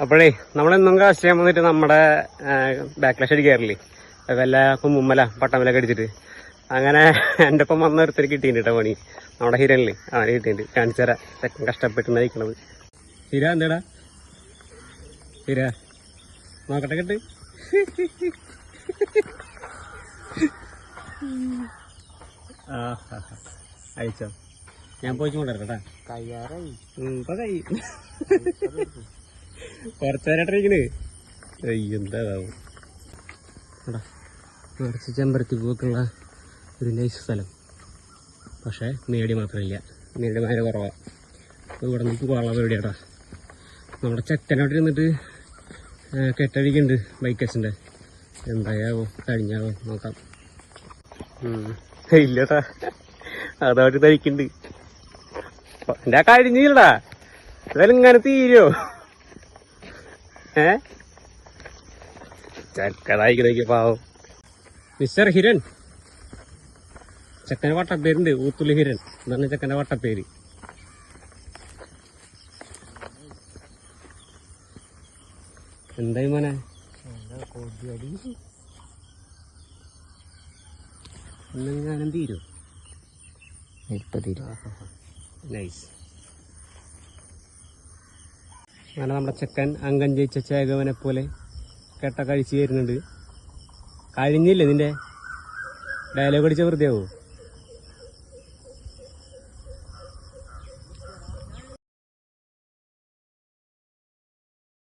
അപ്പോഴേ നമ്മളെന്നും കാശ് ചെയ്യാൻ വന്നിട്ട് നമ്മുടെ ബാക്ക്ലാഷ് അടിക്കാറില്ലേ വല്ല കുമ്മുമ്മല പട്ടമലൊക്കെ അടിച്ചിട്ട് അങ്ങനെ എൻ്റെ ഒപ്പം വന്ന ഒരുത്തര് കിട്ടിയിട്ടുണ്ട് കേട്ടോ പണി. നമ്മുടെ ഹിരനില്ലേ അവനെ കിട്ടിയിട്ടുണ്ട്. കാണിച്ചു തരാം തെറ്റം കഷ്ടപ്പെട്ട് നയിക്കണത്. ഹിര എന്താടാ ഹിര നോക്കട്ടെ കേട്ട് അയച്ചോ ഞാൻ പോയിച്ചു കൊണ്ടുവരട്ടെ ഇപ്പൊ കൈ കുറച്ചേരട്ടിരിക്കണ് എന്താവും നിറച്ച് ചെമ്പരത്തി പൂക്കുള്ള ഒരു നൈസ് സ്ഥലം. പക്ഷേ മേടി മാത്രമില്ല, മേടി ഭയങ്കര കുറവാണ്. ഇവിടെ നിന്ന് പോകാനുള്ള പരിപാടിയാട്ടാ. നമ്മുടെ ചെക്കനോട്ട് ഇരുന്നിട്ട് കെട്ടടിക്കുന്നുണ്ട് ബൈക്കസിൻ്റെ. എന്തായാവോ കഴിഞ്ഞാവോ നോക്കാം. ഇല്ലട്ടാ അതോട്ട് തയ്ക്കുന്നുണ്ട്. എൻ്റെ കഴിഞ്ഞില്ലടാ ഇതെങ്ങനെ തീരുമോ? ചെക്കതായിക്ക് പാവം. മിസ്റ്റർ ഹിരൺ, ചെക്കൻ്റെ വട്ടപ്പേരുണ്ട് ഊത്തുള്ളി ഹിരൺ എന്നാണ് ചെക്കൻ്റെ വട്ടപ്പേര്. എന്തായി മോനെ എന്നെങ്ങാനും തീരും? ഇപ്പം തീരും. നൈസ്. അങ്ങനെ നമ്മുടെ ചെക്കൻ അംഗം ജയിച്ച ചേകവനെ പോലെ കെട്ട കഴിച്ച് വരുന്നുണ്ട്. കഴിഞ്ഞില്ലേ നിന്റെ ഡയലോഗ് അടിച്ച വെറുതെ ആവോ?